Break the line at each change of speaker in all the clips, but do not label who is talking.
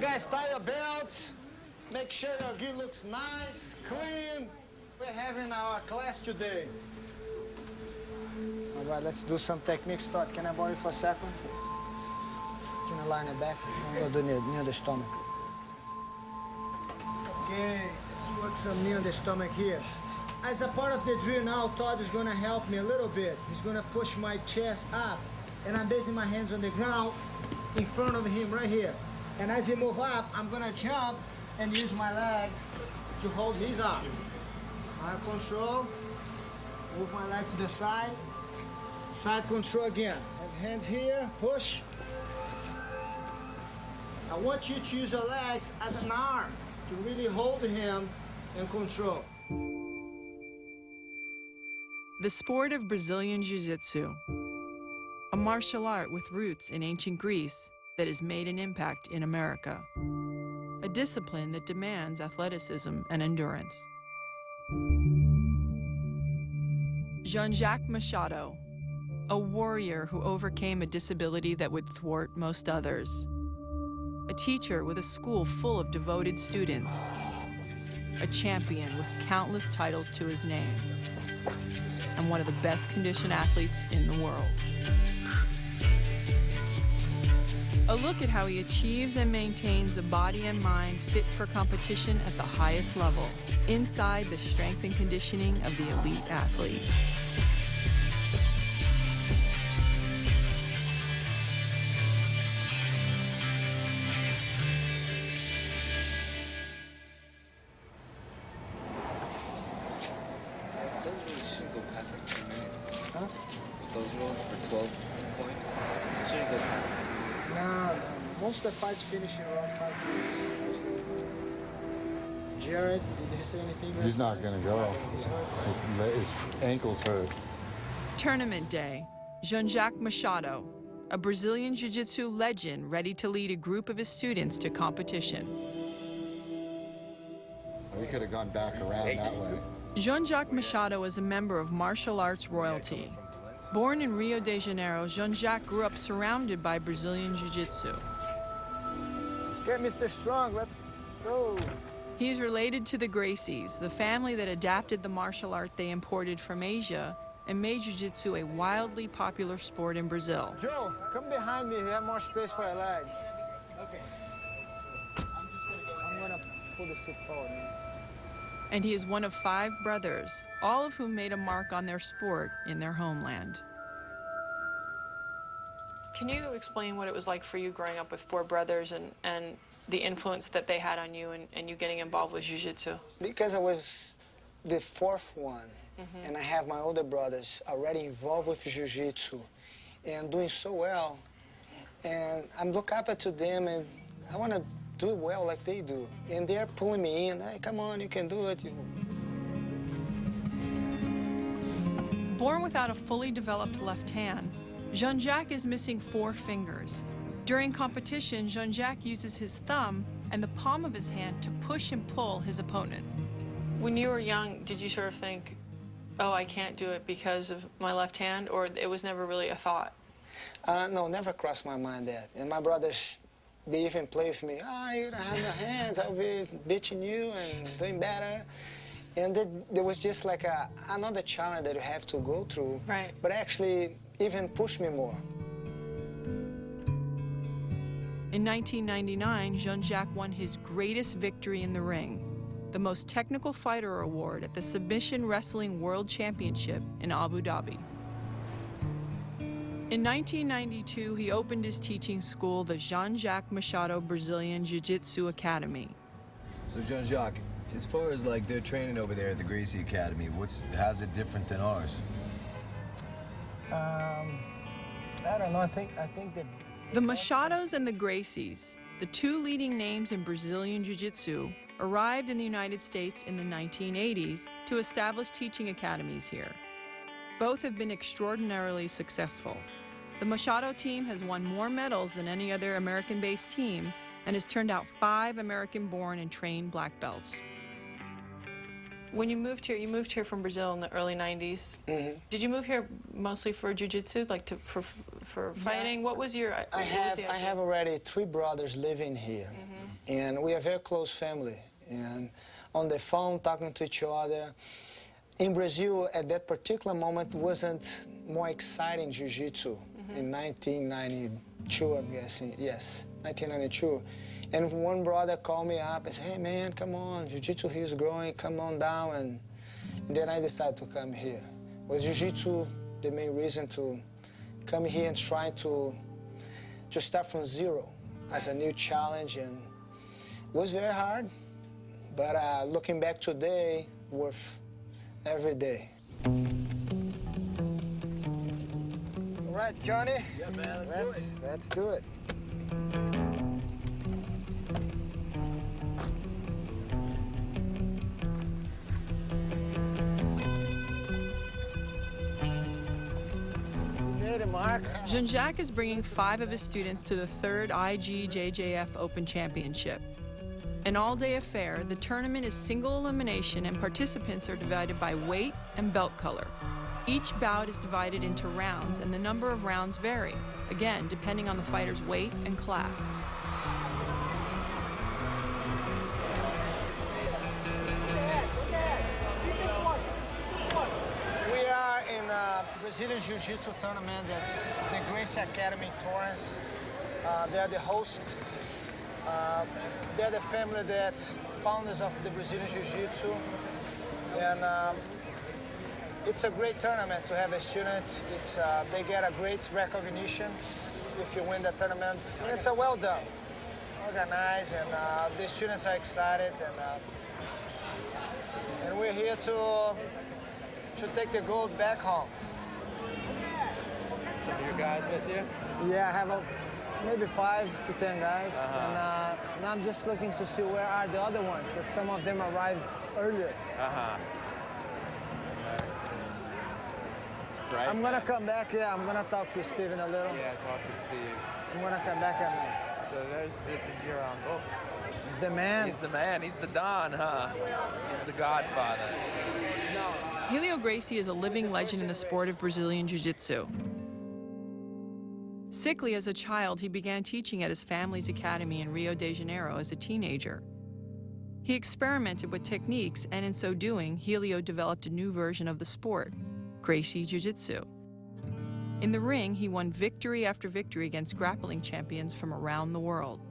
guys tie your belts. Make sure your gi looks nice, clean. We're having our class today. All right, let's do some technique start. Can I borrow you for a second? Can I lie in the back? I'm gonna do near the stomach. Okay, let's work some knee on the stomach here. As a part of the drill now, Todd is gonna help me a little bit. He's gonna push my chest up, and I'm basing my hands on the ground in front of him right here. And as he move up, I'm gonna jump and use my leg to hold his arm. Eye control, move my leg to the side, side control again. Have hands here, push. I want you to use your legs as an arm to really hold him and control.
The sport of Brazilian Jiu-jitsu, a martial art with roots in ancient Greece that has made an impact in America, a discipline that demands athleticism and endurance. Jacques Machado, a warrior who overcame a disability that would thwart most others, a teacher with a school full of devoted students, a champion with countless titles to his name, and one of the best conditioned athletes in the world. A look at how he achieves and maintains a body and mind fit for competition at the highest level, inside the strength and conditioning of the elite athlete.
Those rules for 12 points shouldn't go past 10 minutes.
No, most of the fights finish in around 5 minutes. Jared, did he say anything?
He's not going to go.
He's hurt.
His ankle's hurt.
Tournament day, Jacques Machado, a Brazilian Jiu-jitsu legend ready to lead a group of his students to competition.
We could have gone back around that way.
Jacques Machado is a member of martial arts royalty. Born in Rio de Janeiro, Jacques grew up surrounded by Brazilian Jiu-jitsu.
Okay, Mr. Strong, let's go.
He is related to the GRACIES, the family that adapted the martial art they imported from Asia and made Jiu-jitsu a wildly popular sport in Brazil.
Joe, come behind me. You have more space for your leg. Okay. I'm gonna pull the seat forward.
And he is one of 5 brothers, all of whom made a mark on their sport in their homeland. Can you explain what it was like for you growing up with 4 brothers and the influence that they had on you and you getting involved with Jiu-Jitsu?
Because I was the 4th one, and I have my older brothers already involved with Jiu-Jitsu and doing so well. And I'm looking up to them, and I want to do well like they do. And they're pulling me in. Hey, come on, you can do it.
Born without a fully developed left hand, Jacques is missing 4 fingers. During competition, Jacques uses his thumb and the palm of his hand to push and pull his opponent. When you were young, did you sort of think, oh, I can't do it because of my left hand, or it was never really a thought?
No, never crossed my mind that. And my brothers, they even play with me. You don't have no hands. I'll be beating you and doing better. And there was just like another challenge that you have to go through.
Right.
But actually, even pushed me more.
In 1999, Jacques won his greatest victory in the ring, the Most Technical Fighter Award at the Submission Wrestling World Championship in Abu Dhabi. In 1992, he opened his teaching school, the Jacques Machado Brazilian Jiu-Jitsu Academy.
So Jacques, as far as like their training over there at the GRACIE Academy, how's it different than ours?
I don't know. I think that
The Machados and the GRACIES, the 2 leading names in Brazilian Jiu-Jitsu, arrived in the United States in the 1980s to establish teaching academies here. Both have been extraordinarily successful. The Machado team has won more medals than any other American-based team and has turned out 5 American-born and trained black belts. When you moved here from Brazil in the early 90s. Did you move here mostly for jiu-jitsu, like for fighting? What was your...
I have already 3 brothers living here. and we are a very close family. And on the phone, talking to each other. In Brazil, at that particular moment, wasn't more exciting jiu-jitsu in 1992, I'm guessing. Yes, 1992. And one brother called me up and said, hey, man, come on, jiu-jitsu here is growing, come on down. And then I decided to come here. Was jiu-jitsu the main reason to come here and try to start from zero as a new challenge? And it was very hard, but looking back today, worth every day. All right, Johnny.
Yeah, man,
Let's do it. You made it, Mark.
Jean-Jacques is bringing 5 of his students to the 3rd IGJJF Open Championship. An all-day affair, the tournament is single elimination and participants are divided by weight and belt color. Each bout is divided into rounds and the number of rounds vary, again, depending on the fighter's weight and class.
We are in a Brazilian Jiu-Jitsu tournament that's the GRACIE Academy in Torrance. They're the host. They're the family that founders of the Brazilian Jiu-Jitsu. And it's a great tournament to have a student. They get a great recognition if you win the tournament. And it's a well done, organized, and the students are excited. And we're here to take the gold back home.
Some of your guys with you?
Yeah, I have maybe 5 to 10 guys, and now I'm just looking to see where are the other ones, because some of them arrived earlier.
Right.
I'm gonna come back. Yeah, I'm gonna talk to Steve in a little.
Yeah, talk to Steve.
I'm gonna come back and
So this is your uncle.
he's the man.
He's the man. He's the Don, huh? He's the Godfather.
HELIO GRACIE is a living legend in the sport of Brazilian Jiu-Jitsu. Sickly as a child, he began teaching at his family's academy in Rio de Janeiro as a teenager. He experimented with techniques, and in so doing, HELIO developed a new version of the sport, GRACIE Jiu-Jitsu. In the ring, he won victory after victory against grappling champions from around the world.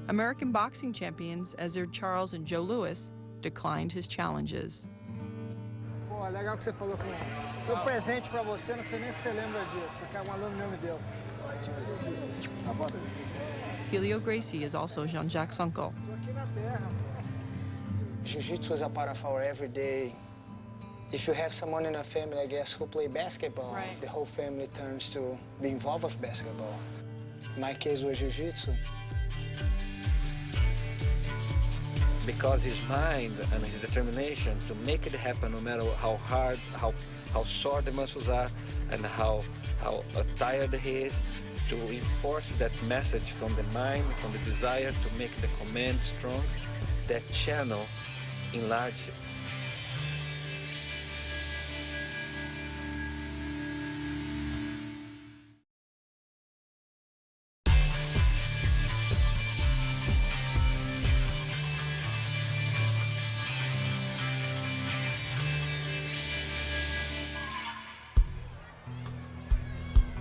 American boxing champions Ezzard Charles and Joe Louis declined his challenges.
Pô, legal que você falou com meu presente pra você, não sei nem se você lembra disso, que um aluno meu me deu. Tá bom.
HELIO GRACIE is also Jean-Jacques' uncle.
Tô aqui na terra. Jiu-jitsu is a part of our everyday. If you have someone in a family, I guess, who play basketball,
Right.
The whole family turns to be involved with basketball. My case was jiu-jitsu.
Because his mind and his determination to make it happen, no matter how hard, how sore the muscles are, and how tired he is, to enforce that message from the mind, from the desire to make the command strong, that channel enlarged.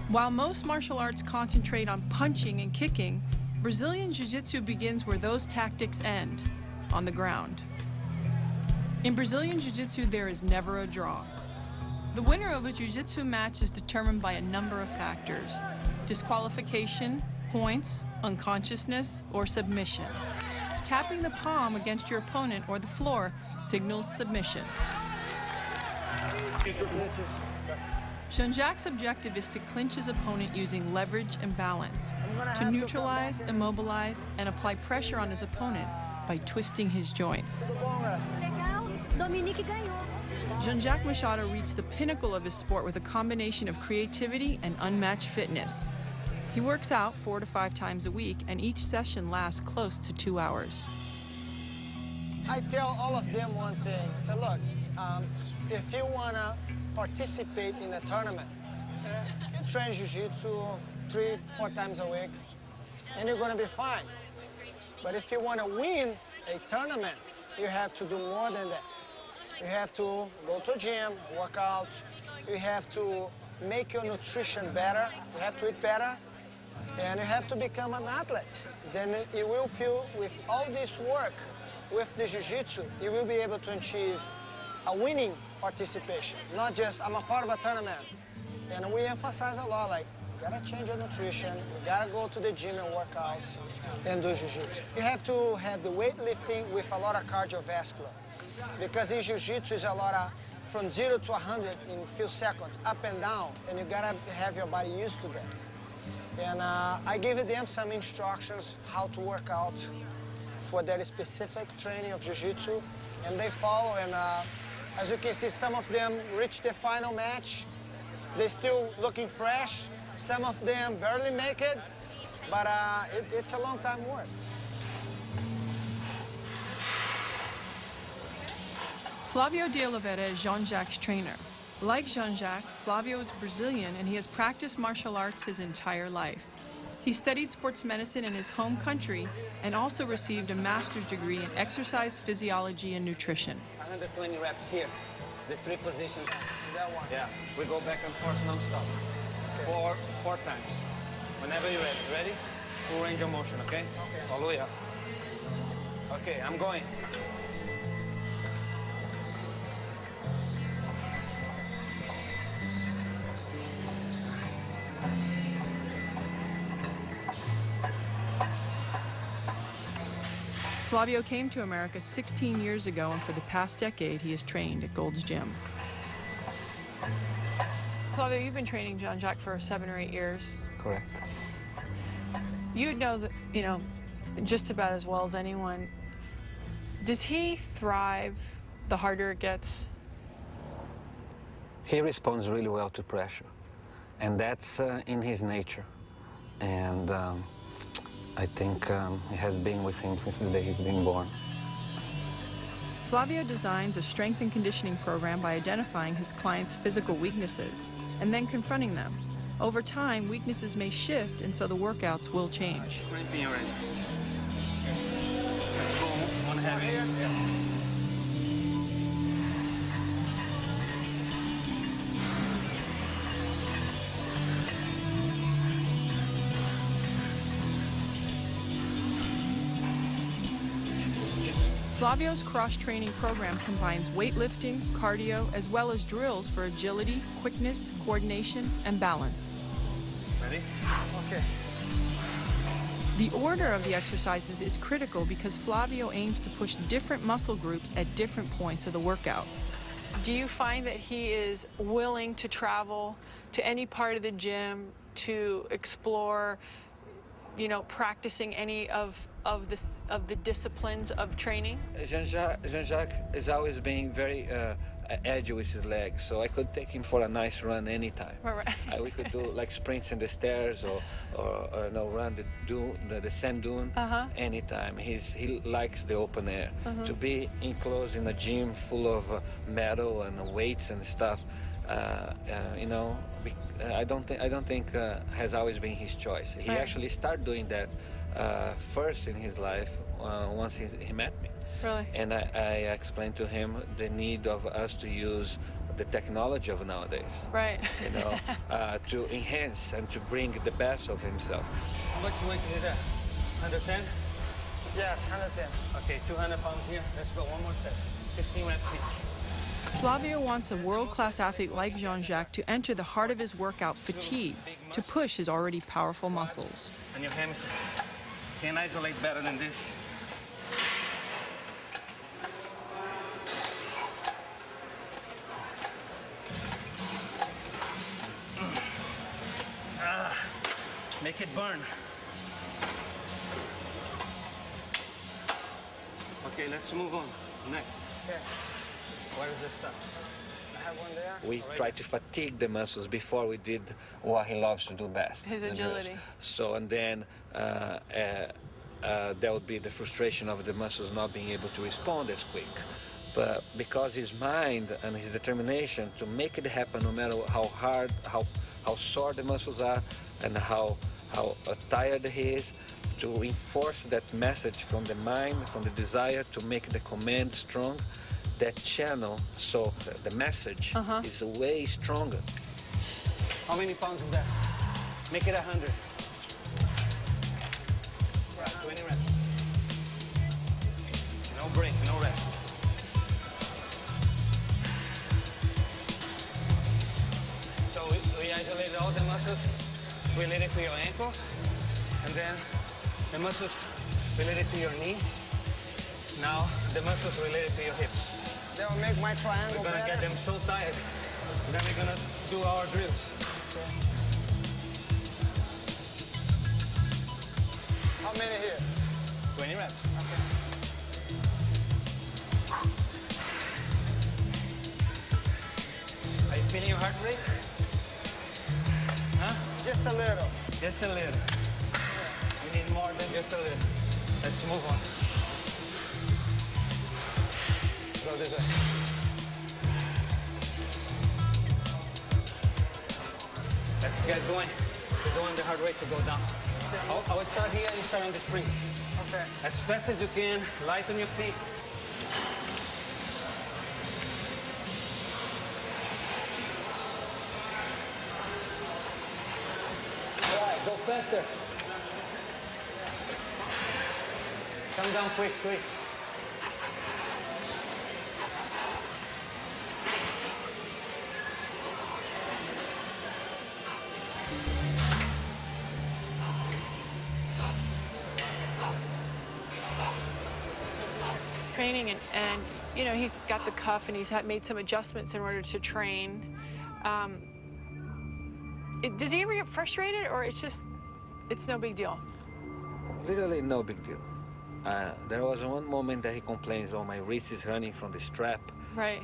While most martial arts concentrate on punching and kicking, Brazilian Jiu-Jitsu begins where those tactics end, on the ground. In Brazilian Jiu-Jitsu, there is never a draw. The winner of a Jiu-Jitsu match is determined by a number of factors: disqualification, points, unconsciousness, or submission. Tapping the palm against your opponent or the floor signals submission. Jean-Jacques' objective is to clinch his opponent using leverage and balance, to neutralize, immobilize, and apply pressure on his opponent by twisting his joints. Jacques Machado reached the pinnacle of his sport with a combination of creativity and unmatched fitness. He works out 4 to 5 times a week, and each session lasts close to 2 hours.
I tell all of them one thing. So look, if you want to participate in a tournament, you train jiu-jitsu 3-4 times a week, and you're going to be fine. But if you want to win a tournament, you have to do more than that. You have to go to a gym, work out. You have to make your nutrition better. You have to eat better. And you have to become an athlete. Then you will feel with all this work, with the jiu-jitsu, you will be able to achieve a winning participation. Not just, I'm a part of a tournament. And we emphasize a lot, like, you gotta change your nutrition, you gotta go to the gym and work out and do jiu-jitsu. You have to have the weightlifting with a lot of cardiovascular. Because in jiu-jitsu is a lot of from 0 to 100 in a few seconds, up and down, and you gotta have your body used to that. And I give them some instructions how to work out for that specific training of jiu-jitsu, and they follow, and as you can see, some of them reach the final match. They're still looking fresh. Some of them barely make it, but it's a long time work.
Flavio DEOLIVEIRA is Jean-Jacques' trainer. Like Jean-Jacques, Flavio is Brazilian and he has practiced martial arts his entire life. He studied sports medicine in his home country and also received a master's degree in exercise physiology and nutrition.
120 reps here. The 3 positions.
That one.
Yeah, we go back and forth non-stop.
Okay.
Four times. Whenever you're ready. Ready? Full range of motion, okay?
Okay.
All the way up. Okay, I'm going.
Flavio came to America 16 years ago, and for the past decade, he has trained at Gold's Gym. Flavio, you've been training Jean-Jacques for 7 or 8 years.
Correct.
You know that, just about as well as anyone. Does he thrive the harder it gets?
He responds really well to pressure, and that's in his nature. And I think it has been with him since the day he's been born.
Flavio designs a strength and conditioning program by identifying his clients' physical weaknesses and then confronting them. Over time, weaknesses may shift, and so the workouts will change.
Cramping already. Let's go one heavy. Yeah.
Flavio's cross-training program combines weightlifting, cardio, as well as drills for agility, quickness, coordination, and balance.
Ready?
Okay.
The order of the exercises is critical because Flavio aims to push different muscle groups at different points of the workout. Do you find that he is willing to travel to any part of the gym to explore, practicing any of the disciplines of training?
Jean-Jacques is always being very agile with his legs, so I could take him for a nice run anytime.
Right.
We could do like sprints in the stairs or run the sand dune anytime. He likes the open air. To be enclosed in a gym full of metal and weights and stuff, I don't think has always been his choice. He actually started doing that first in his life once he met me.
Really?
And I explained to him the need of us to use the technology of nowadays.
Right.
To enhance and to bring the best of himself. How much weight is that? 110?
Yes, 110.
Okay, 200 pounds here. Let's go one more set. 15 reps each.
Flavio wants a world-class athlete like Jean-Jacques to enter the heart of his workout, fatigue, to push his already powerful muscles.
And your hamstrings can isolate better than this. Make it burn. Okay, let's move on. Next.
Okay.
Where is the stuff?
I have one there.
We tried to fatigue the muscles before we did what he loves to do best.
His
the
agility.
drills. So, and then there would be the frustration of the muscles not being able to respond as quick. But because his mind and his determination to make it happen, no matter how hard, how sore the muscles are, and how tired he is, to enforce that message from the mind, from the desire to make the command strong, that channel, so the message is way stronger.
How many pounds is that? Make it 100. Right, 20 reps. No break, no rest. So we isolated all the muscles related to your ankle, and then the muscles related to your knee. Now the muscles related to your hips.
That will make my triangle
We're gonna
better.
get them so tight. Then we're gonna do our drills.
How many here?
20 reps. Are you feeling your heart rate? Huh?
Just a little.
Just a little. We need more than just a little. Let's move on. Go this way. Let's get going. We want the heart rate to go down. I will start here and you start on the sprints.
Okay.
As fast as you can, light on your feet. All right, go faster. Come down quick, switch.
Training and you know, he's got the cuff and he's made some adjustments in order to train. Does he ever get frustrated, or it's no big deal?
Literally no big deal. There was one moment that he complains, oh, my wrist is running from the strap.
Right.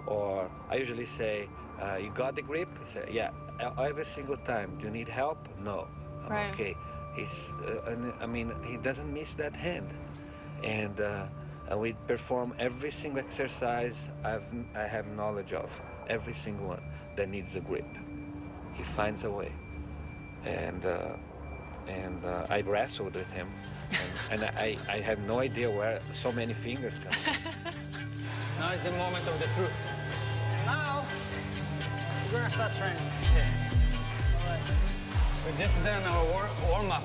Or I usually say, you got the grip? He said, yeah, every single time. Do you need help? No, I'm
Right.
okay. I mean, he doesn't miss that hand. And we perform every single exercise I have knowledge of, every single one that needs a grip. He finds a way. And I wrestled with him, and I had no idea where so many fingers come from.
Now is the moment of the truth.
Now, we're gonna start training. All right.
We just done our warm-up.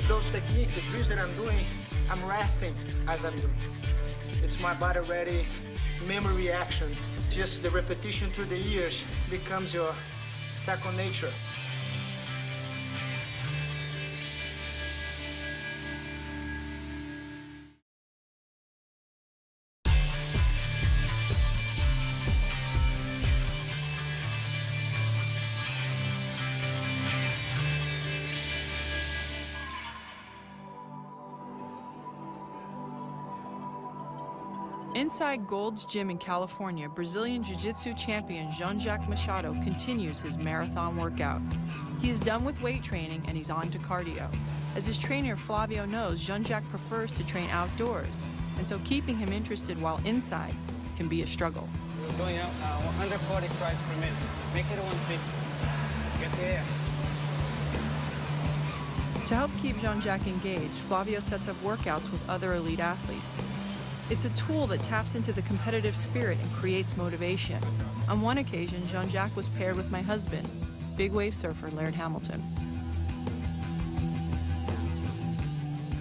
Those techniques, the drills that I'm doing, I'm resting as I'm doing. It's my body ready, memory reaction. Just the repetition through the years becomes your second nature.
Inside Gold's Gym in California, Brazilian Jiu-Jitsu champion Jacques Machado continues his marathon workout. He is done with weight training and he's on to cardio. As his trainer Flavio knows, Jacques prefers to train outdoors, and so keeping him interested while inside can be a struggle.
We're doing 140 strides per minute. Make it 150. Get the air.
To help keep Jacques engaged, Flavio sets up workouts with other elite athletes. It's a tool that taps into the competitive spirit and creates motivation. On one occasion, Jacques was paired with my husband, big wave surfer Laird Hamilton.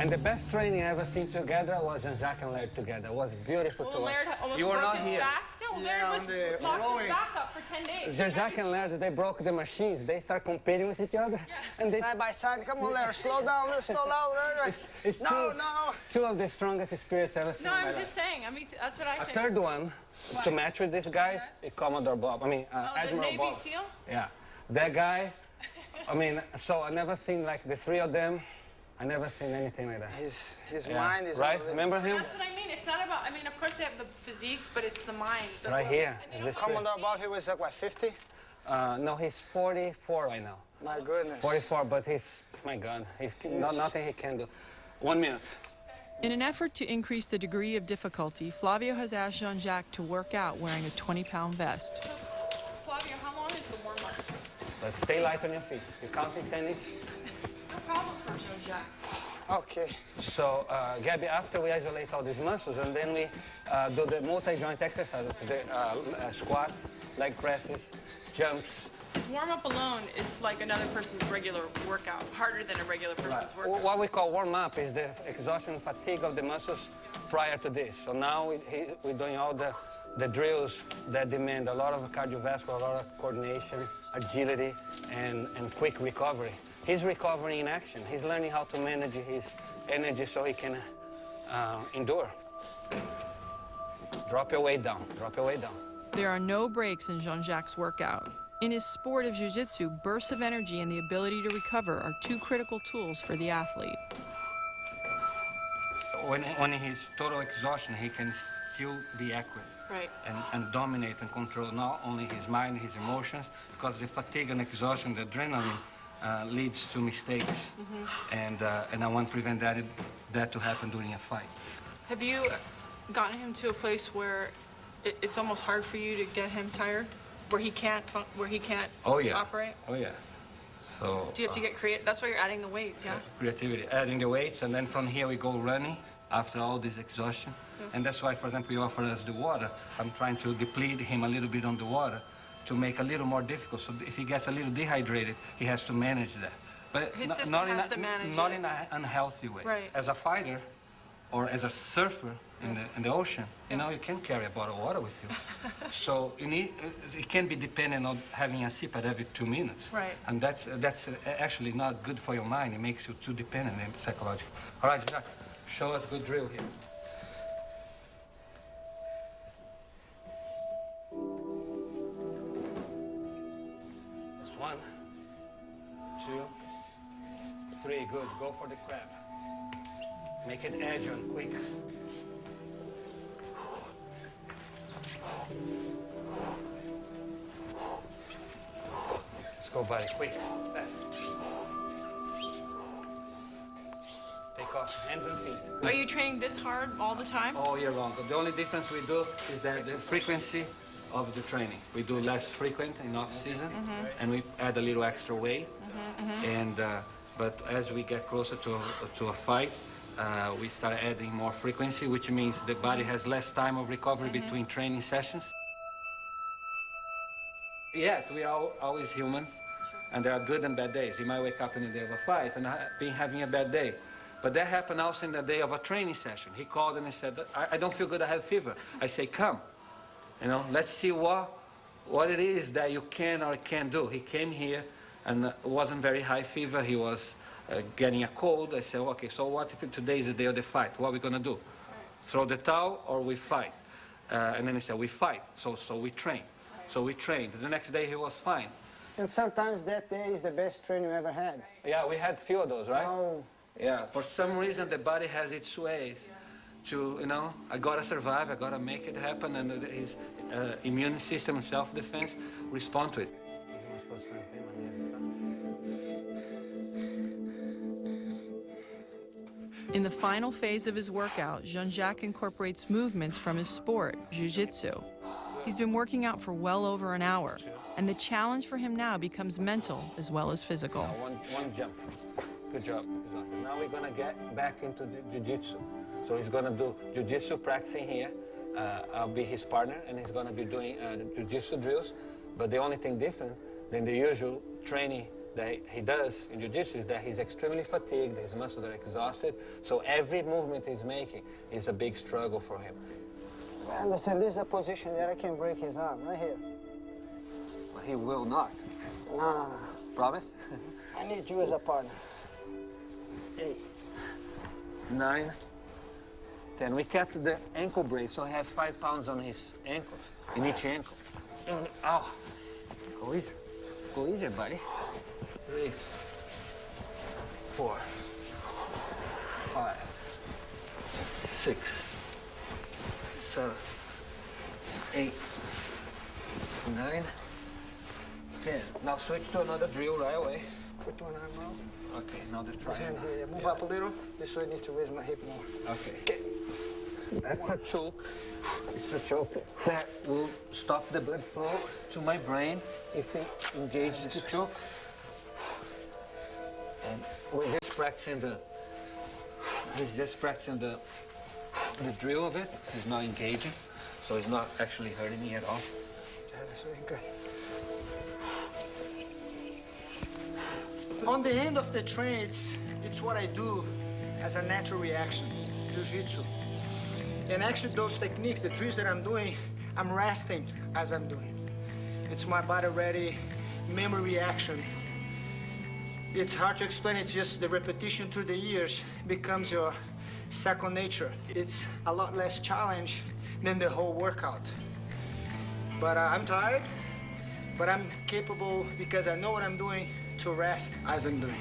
And the best training I ever seen together was Jacques and Laird together. It was beautiful to watch. You were not here.
No,
Yeah,
Laird was
on the
locked his
rowing.
back up for 10 days.
Jacques and Laird, they broke the machines. They start competing with each other. And they,
Side by side, come on there, slow down, slow down.
it's
No, no.
two of the strongest spirits I've ever seen
No,
in my
I'm
life.
just saying. I mean, that's what I
A
think.
third one, to match with these guys, is Commodore Bob. I mean,
the
Admiral
Navy
Bob.
SEAL?
Yeah, that guy. I mean, so I never seen like the three of them. I never seen anything like that.
His
Yeah.
mind is
right.
unbelievable.
Remember him?
That's what I mean. It's not about, I mean, of course they have the physiques, but it's the mind.
Right here. Is this
Commodore Bob, he was like, what, 50?
no, he's 44 right now.
My goodness.
44, but he's, my God, he's nothing he can do. 1 minute.
In an effort to increase the degree of difficulty, Flavio has asked Jacques to work out wearing a 20-pound vest. Flavio, how long is the warm-up?
But stay light on your feet. You count in 10 each.
No problem for Jean-Jacques.
Okay.
So, Gabby, after we isolate all these muscles, and then we do the multi-joint exercises, the squats, leg presses, jumps.
His warm-up alone is like another person's regular workout, harder than a regular person's workout.
What we call warm-up is the exhaustion fatigue of the muscles prior to this. So now we're doing all the drills that demand a lot of cardiovascular, a lot of coordination, agility, and quick recovery. He's recovering in action. He's learning how to manage his energy so he can endure. Drop your weight down, drop your weight down.
There are no breaks in Jean-Jacques' workout. In his sport of jiu-jitsu, bursts of energy and the ability to recover are two critical tools for the athlete.
When he's total exhaustion, he can still be accurate.
Right.
And dominate and control not only his mind, his emotions, because the fatigue and exhaustion, the adrenaline, leads to mistakes. And I want to prevent that to happen during a fight.
Have you gotten him to a place where it's almost hard for you to get him tired? Where he can't operate?
Oh, yeah. So,
Do you have to get creative? That's why you're adding the weights, yeah?
Creativity, adding the weights, and then from here we go running after all this exhaustion. And that's why, for example, you offer us the water. I'm trying to deplete him a little bit on the water to make a little more difficult. So if he gets a little dehydrated, he has to manage that. But
His system
not
has to manage
not
it.
in an unhealthy way.
Right.
As a fighter or as a surfer in the ocean, you know, you can't carry a bottle of water with you. So it can be dependent on having a sip at every 2 minutes.
Right.
And that's actually not good for your mind. It makes you too dependent and psychological. All right, Jacques, show us a good drill here.
That's 1, 2, 3, good. Go for the crab. Make it agile, quick. Let's go, buddy, quick, fast. Take off hands and feet.
Are you training this hard all the time?
All year long. The only difference we do is that the frequency of the training. We do less frequent in off-season, and we add a little extra weight. And but as we get closer to a fight, we start adding more frequency, which means the body has less time of recovery between training sessions. Yet we are always humans, and there are good and bad days. You might wake up in the day of a fight and be having a bad day. But that happened also in the day of a training session. He called and he said, I don't feel good, I have fever. I say, come, you know, let's see what it is that you can or can't do. He came here and it wasn't very high fever. He was getting a cold. I said, okay, so what if today is the day of the fight? What are we gonna do? Throw the towel or we fight? And then he said, we fight, so we train. So we trained. The next day he was fine.
And sometimes that day is the best training you ever had.
Yeah, we had few of those, right?
Oh.
Yeah, for some reason the body has its ways to, you know, I gotta survive, I gotta make it happen, and his immune system and self-defense respond to it.
In the final phase of his workout, Jean-Jacques incorporates movements from his sport, jiu-jitsu. He's been working out for well over an hour, and the challenge for him now becomes mental as well as physical.
One jump. Good job. Now we're gonna get back into the jiu-jitsu. So he's gonna do jiu-jitsu practicing here. I'll be his partner, and he's gonna be doing jiu-jitsu drills. But the only thing different than the usual training that he does in jiu-jitsu is that he's extremely fatigued, his muscles are exhausted, so every movement he's making is a big struggle for him.
I understand, this is a position that I can break his arm, right here.
He will not.
No.
Promise?
I need you as a partner.
8, 9, 10. We kept the ankle brace, so he has 5 pounds on his ankles, in each ankle. Ow. Go easier. Go easier, buddy. 3, 4, 5, 6, 7, 8, 9, 10. Now switch to another drill right away.
Put one arm out.
Okay, now the
This hand
triangle.
here. Move up a little. This way I need to raise my hip more.
Okay.
That's a choke. It's a choke that will stop the blood flow to my brain if we engage the choke. And we're just practicing the drill of it. It's not engaging, so it's not actually hurting me at all.
Yeah, that's very good. On the end of the train, it's what I do as a natural reaction, jiu-jitsu. And actually those techniques, the drills that I'm doing, I'm resting as I'm doing. It's my body ready, memory reaction. It's hard to explain, it's just the repetition through the years becomes your second nature. It's a lot less challenge than the whole workout. But I'm tired, but I'm capable because I know what I'm doing to rest as I'm doing.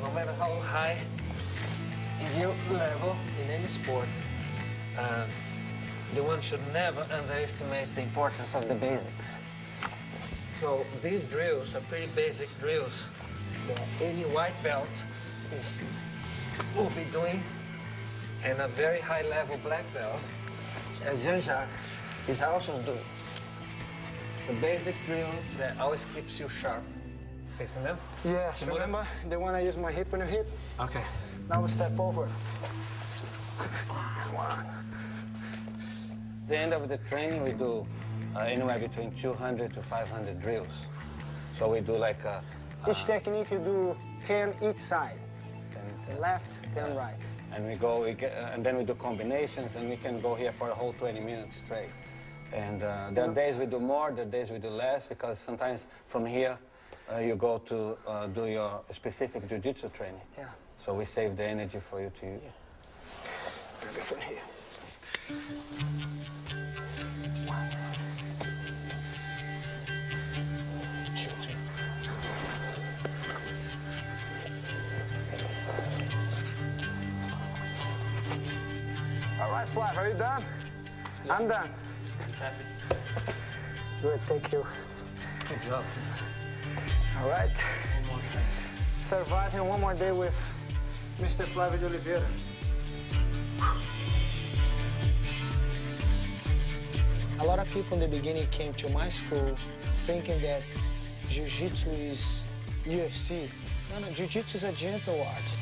No matter how high is your level in any sport, the one should never underestimate the importance of the basics. So these drills are pretty basic drills that any white belt will be doing, and a very high level black belt, as Jean-Jacques is also doing. It's a basic drill that always keeps you sharp. Facing them?
Yes, remember the one I use my hip on your hip?
Okay.
Now we step over. Come on.
At the end of the training, we do anywhere between 200 to 500 drills. So we do like a...
Each technique you do 10 each side. 10 left, 10 right.
And and then we do combinations, and we can go here for a whole 20 minutes straight. And there are days we do more, there are days we do less, because sometimes from here, you go to do your specific jiu-jitsu training.
Yeah.
So we save the energy for you to use.
From here. One. Two. All right, Flav, are you done? Yeah. I'm done.
Happy.
Good, thank you.
Good job.
All right.
One more thing.
Surviving one more day with Mr. Flavio de Oliveira. A lot of people in the beginning came to my school thinking that Jiu-Jitsu is UFC. No, Jiu-Jitsu is a gentle art.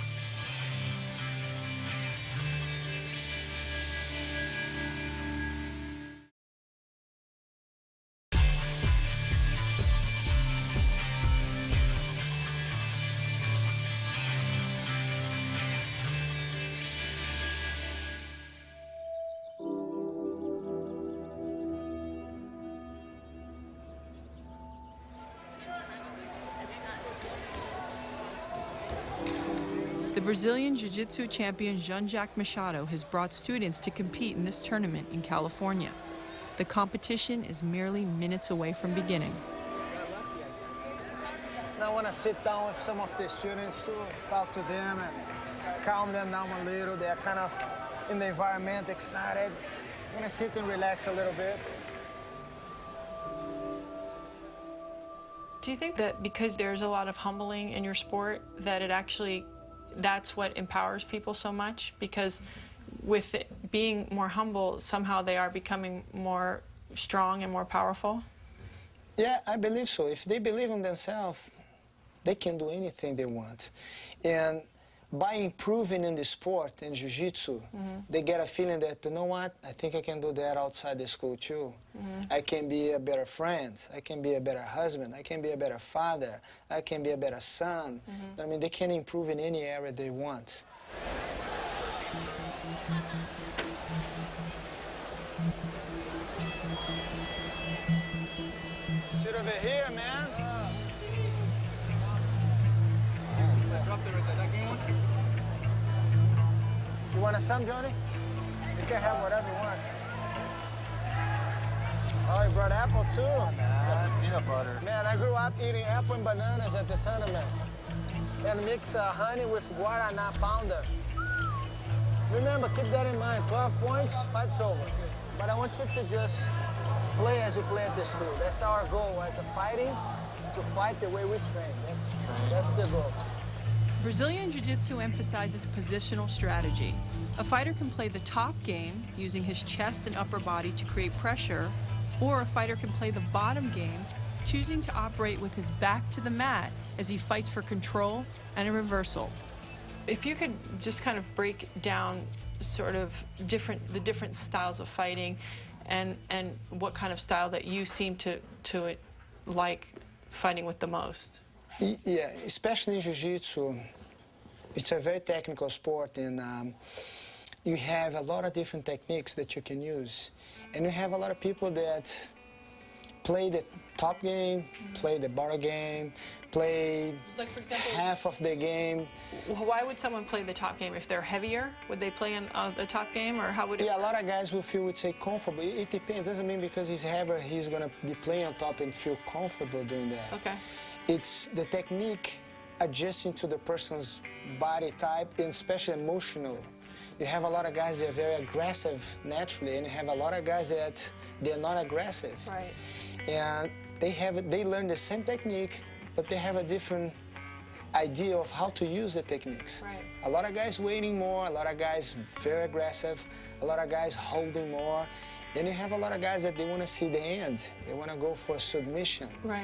The Brazilian Jiu-Jitsu champion Jacques Machado has brought students to compete in this tournament in California. The competition is merely minutes away from beginning.
Now I want to sit down with some of the students to talk to them and calm them down a little. They're kind of in the environment, excited. I'm going to sit and relax a little bit.
Do you think that because there's a lot of humbling in your sport, that it actually, that's what empowers people so much? Because with it being more humble, somehow they are becoming more strong and more powerful?
Yeah, I believe so. If they believe in themselves, they can do anything they want. And by improving in the sport, in jiu-jitsu, they get a feeling that, you know what, I think I can do that outside the school too. I can be a better friend, I can be a better husband, I can be a better father, I can be a better son. I mean, they can improve in any area they want. Sit over here, man. Drop the that green one. You want some, Johnny? You can have whatever you want. Oh, you brought apple too?
Got some peanut butter.
Man, I grew up eating apple and bananas at the tournament. And mix honey with guaraná powder. Remember, keep that in mind. 12 points, fight's over. But I want you to just play as you play at the school. That's our goal as a fighting, to fight the way we train. That's the goal.
Brazilian Jiu-Jitsu emphasizes positional strategy. A fighter can play the top game, using his chest and upper body to create pressure, or a fighter can play the bottom game, choosing to operate with his back to the mat as he fights for control and a reversal. If you could just kind of break down sort of the different styles of fighting and what kind of style that you seem to like fighting with the most.
Yeah, especially in Jiu-Jitsu, it's a very technical sport, and you have a lot of different techniques that you can use. And you have a lot of people that play the top game, play the bar game, play
Like, for example,
half of the game.
Why would someone play the top game? If they're heavier, would they play in the top game, or how would it
Yeah, a
work?
lot of guys will feel, would say, comfortable. It depends. Doesn't mean because he's heavier, he's going to be playing on top and feel comfortable doing that.
Okay.
It's the technique adjusting to the person's body type, and especially emotional. You have a lot of guys that are very aggressive naturally, and you have a lot of guys that they're not aggressive.
Right.
And they learn the same technique, but they have a different idea of how to use the techniques.
Right.
A lot of guys waiting more, a lot of guys very aggressive, a lot of guys holding more. Then you have a lot of guys that they want to see the end. They want to go for a submission.
Right.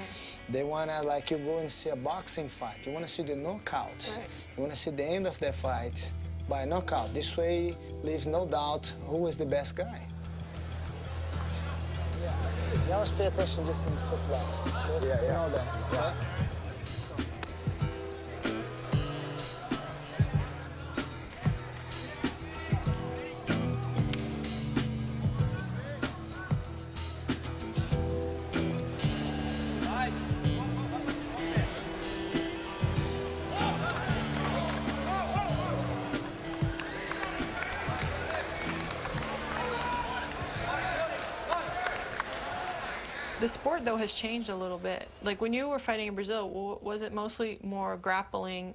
They want to, like, you go and see a boxing fight. You want to see the knockout.
Right.
You want to see the end of that fight by knockout. This way leaves no doubt who is the best guy. Yeah. You always pay attention just in the football. Okay? Yeah, yeah. You know that. Yeah.
The sport, though, has changed a little bit. Like, when you were fighting in Brazil, was it mostly more grappling,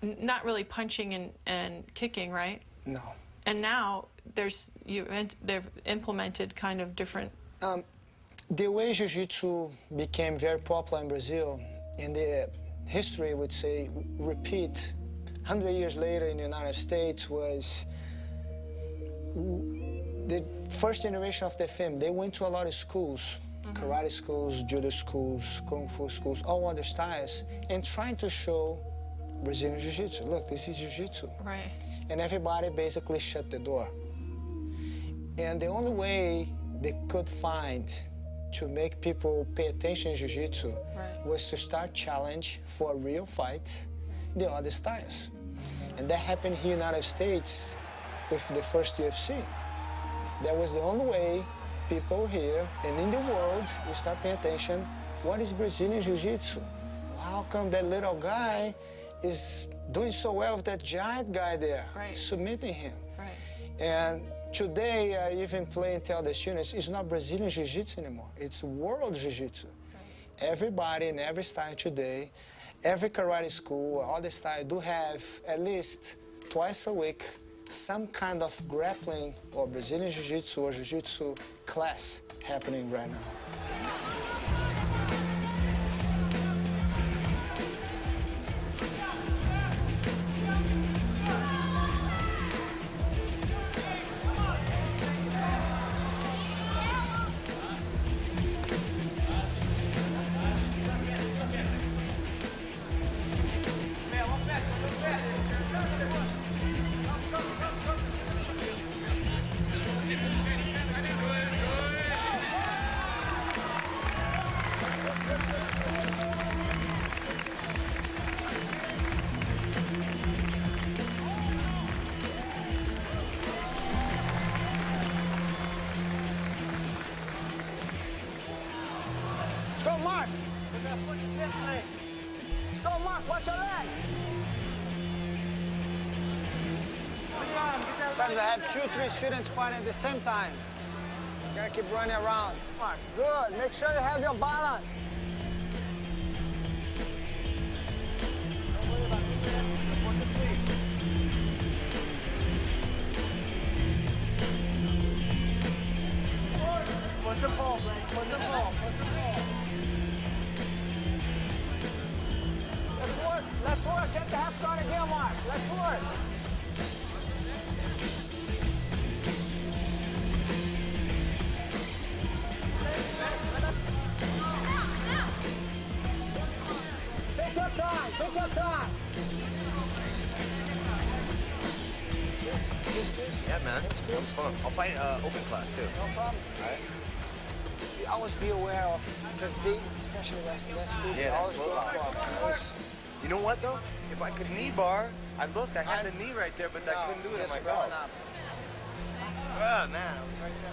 not really punching and kicking, right?
No.
And now they've implemented kind of different.
The way Jiu-Jitsu became very popular in Brazil, in the history would say, repeat, 100 years later in the United States, was the first generation of the family. They went to a lot of schools, karate schools, judo schools, kung fu schools, all other styles, and trying to show Brazilian Jiu-Jitsu. Look, this is Jiu-Jitsu.
Right.
And everybody basically shut the door. And the only way they could find to make people pay attention in Jiu-Jitsu was to start challenge for real fights the other styles. And that happened here in the United States with the first UFC. That was the only way people here and in the world will start paying attention. What is Brazilian Jiu-Jitsu? How come that little guy is doing so well with that giant guy there, submitting him?
Right.
And today, I even play and tell the students, it's not Brazilian Jiu-Jitsu anymore. It's world Jiu-Jitsu. Everybody in every style today, every karate school, all the styles do have at least twice a week some kind of grappling or Brazilian Jiu-Jitsu or Jiu-Jitsu class happening right now. Let's go, Mark. Let's go, Mark. Watch your leg. Sometimes I have 2, 3 students fighting at the same time. You gotta keep running around. Mark, good. Make sure you have your balance. Don't worry about Let's work. Take your time, take your time.
Yeah, man. That was fun. I'll fight open class, too.
No problem.
All right?
You always be aware of, because they, especially that school, they always go for.
You know what, though? If I could knee bar, I looked, I had the knee right there, but I couldn't do it.
Just
I'm like,
growing
oh.
up.
Ah, man, I was right there.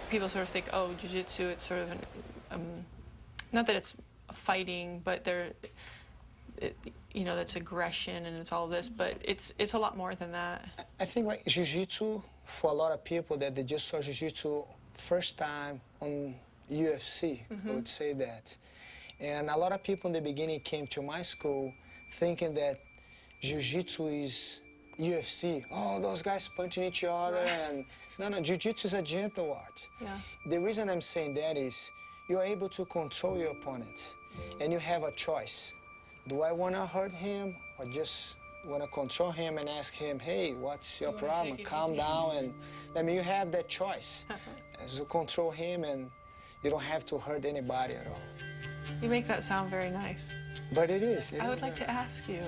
People sort of think, oh, jiu-jitsu, it's sort of not that it's fighting, but you know, that's aggression and it's all this, but it's a lot more than that.
I think like jiu-jitsu, for a lot of people that they just saw jiu-jitsu first time on UFC, I would say that. And a lot of people in the beginning came to my school thinking that jiu-jitsu is UFC. Oh, those guys punching each other. And no, jiu-jitsu is a gentle art.
Yeah.
The reason I'm saying that is you're able to control your opponent and you have a choice. Do I want to hurt him or just want to control him and ask him, hey, what's your problem? Calm down. And I mean, you have that choice as to control him, and you don't have to hurt anybody at all.
You make that sound very nice.
But it is.
I would like to ask you.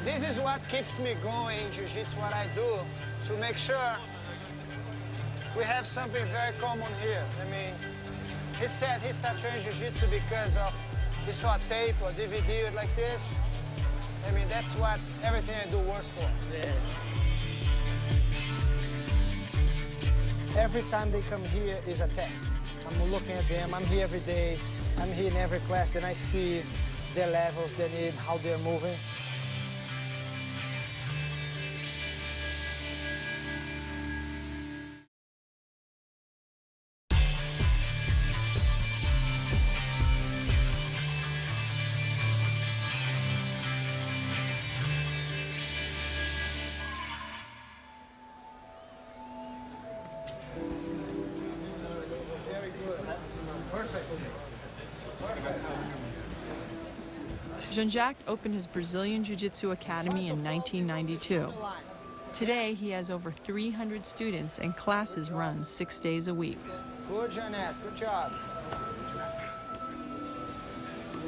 This is what keeps me going in jiu-jitsu, what I do, to make sure we have something very common here. I mean, he said he started training jiu-jitsu because of he saw a tape or DVD like this. I mean, that's what everything I do works for.
Yeah.
Every time they come here is a test. I'm looking at them, I'm here every day, I'm here in every class, then I see their levels, their need, how they're moving.
Jean-Jacques opened his Brazilian Jiu-Jitsu Academy in 1992. Today, he has over 300 students and classes run 6 days a week.
Good, Jeanette, good job.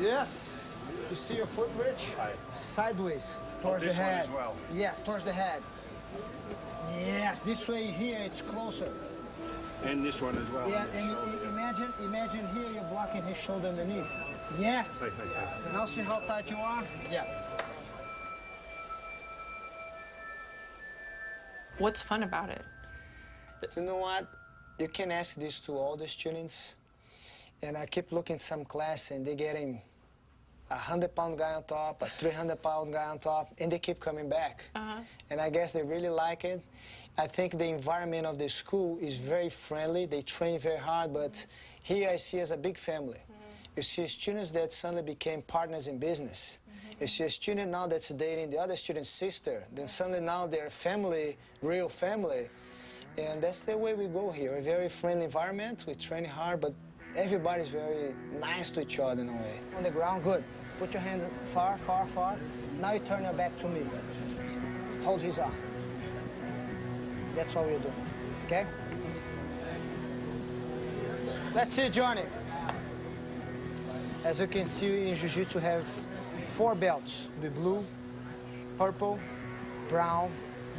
Yes. You see your foot bridge? Sideways, towards the head.
As well.
Yeah, towards the head. Yes, this way here, it's closer.
And this one as well.
Yeah, and imagine here you're blocking his shoulder underneath. Yes.
Hey.
Now see how tight you are? Yeah.
What's fun about it?
You know what? You can ask this to all the students. And I keep looking at some class and they're getting a 100-pound guy on top, a 300-pound guy on top, and they keep coming back. And I guess they really like it. I think the environment of the school is very friendly. They train very hard, but here I see as a big family. You see students that suddenly became partners in business. You see a student now that's dating the other student's sister. Then suddenly now they're family, real family. And that's the way we go here. A very friendly environment. We train hard, but everybody's very nice to each other in a way. On the ground, good. Put your hand far, far, far. Now you turn your back to me. Hold his arm. That's what we're doing, okay? Let's see, Johnny. As you can see, in Jiu-Jitsu have 4 belts. The blue, purple, brown,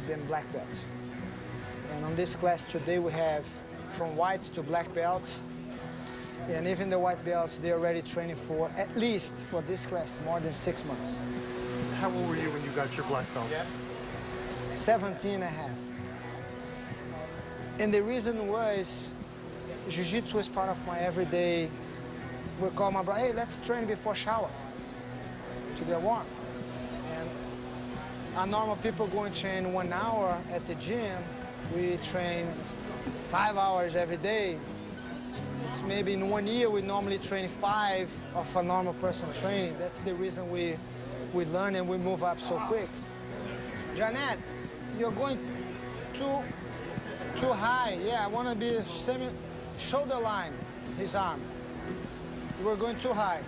then black belt. And on this class today, we have from white to black belt. And even the white belts, they're already training for, at least for this class, more than 6 months.
How old were you when you got your black belt?
17 and a half. And the reason was, Jiu-Jitsu was part of my everyday. We call my brother, hey, let's train before shower to get warm. And our normal people go and train 1 hour at the gym. We train 5 hours every day. It's maybe in 1 year, we normally train 5 of a normal person training. That's the reason we learn and we move up so quick. Janet, you're going too high. Yeah, I want to be shoulder line, his arm. We're going too high.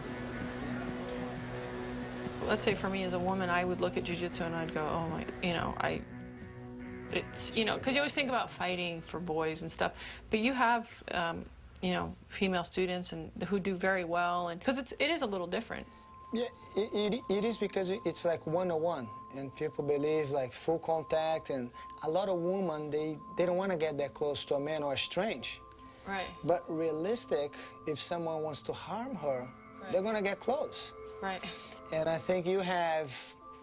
Let's say for me as a woman, I would look at jiu-jitsu and I'd go, oh my, it's, because you always think about fighting for boys and stuff, but you have, female students and who do very well, and because it is a little different.
Yeah, it is because it's like one-on-one, and people believe like full contact, and a lot of women, they don't want to get that close to a man or a strange.
Right.
But realistic, if someone wants to harm her, they're going to get close.
Right.
And I think you have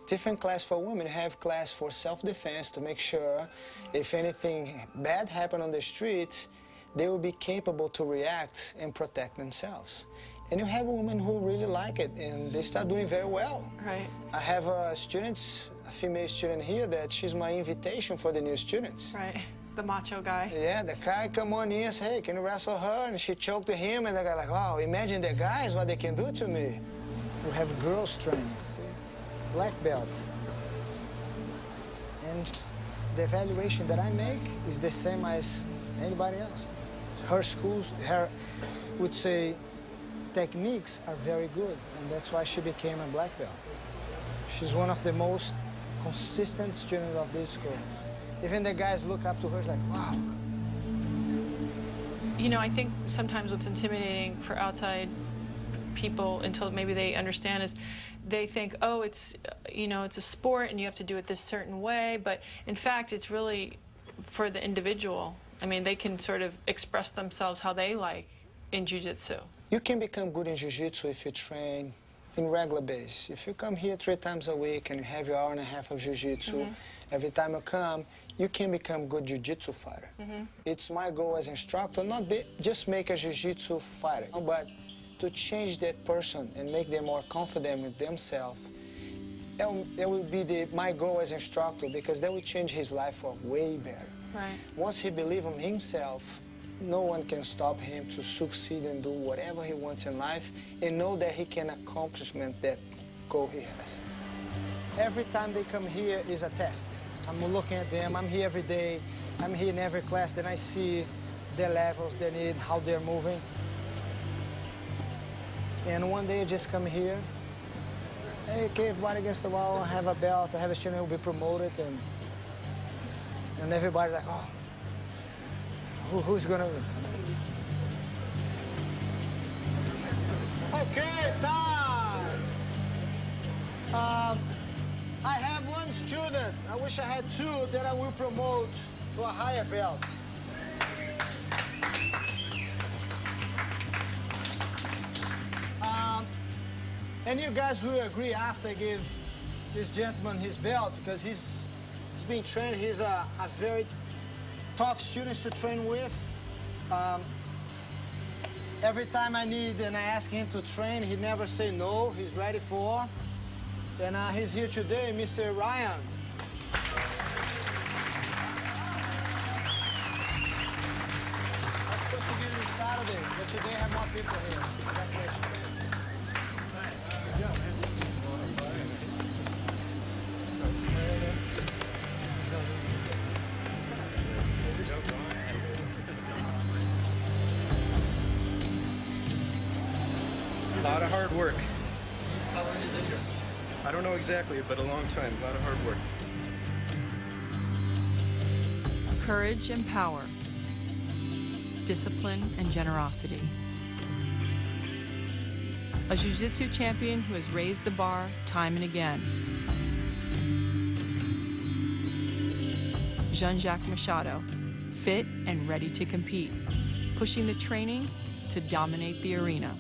different class for women. You have class for self-defense to make sure if anything bad happened on the street, they will be capable to react and protect themselves. And you have women who really like it, and they start doing very well.
Right.
I have a female student here that she's my invitation for the new students.
Right. The macho guy.
Yeah, the guy come on in and say, hey, can you wrestle her? And she choked him, and the guy like, wow, imagine the guys, what they can do to me. We have girls training, see? Black belt. And the evaluation that I make is the same as anybody else. Her schools, would say, techniques are very good, and that's why she became a black belt. She's one of the most consistent students of this school. Even the guys look up to her, it's like, wow.
I think sometimes what's intimidating for outside people until maybe they understand is they think, oh, it's a sport and you have to do it this certain way, but in fact it's really for the individual. I mean, they can sort of express themselves how they like in jiu-jitsu.
You can become good in jiu-jitsu if you train in regular basis. If you come here 3 times a week and you have your hour and a half of jiu-jitsu, every time you come, you can become good jiu-jitsu fighter. It's my goal as instructor, not just make a jiu-jitsu fighter, but to change that person and make them more confident with themselves. That will be my goal as instructor, because that will change his life for way better.
Right.
Once he believes in himself, no one can stop him to succeed and do whatever he wants in life, and know that he can accomplish that goal he has. Every time they come here is a test. I'm looking at them, I'm here every day, I'm here in every class, then I see their levels, their need, how they're moving. And one day I just come here, hey, okay, everybody against the wall, I have a belt, I have a student who will be promoted, and everybody's like, oh, who's gonna win? Okay, time. I have one student, I wish I had 2, that I will promote to a higher belt. And you guys will agree after I give this gentleman his belt, because he's being trained. He's a very tough student to train with. Every time I need and I ask him to train, he never say no. He's ready for. And he's here today, Mr. Ryan. I was supposed to give it Saturday, but today I have more people here. Congratulations.
A lot of hard work. How long did you live here? I don't know exactly, but a long time. A lot of hard work.
Courage and power, discipline and generosity. A jiu-jitsu champion who has raised the bar time and again. Jacques Machado, fit and ready to compete, pushing the training to dominate the arena.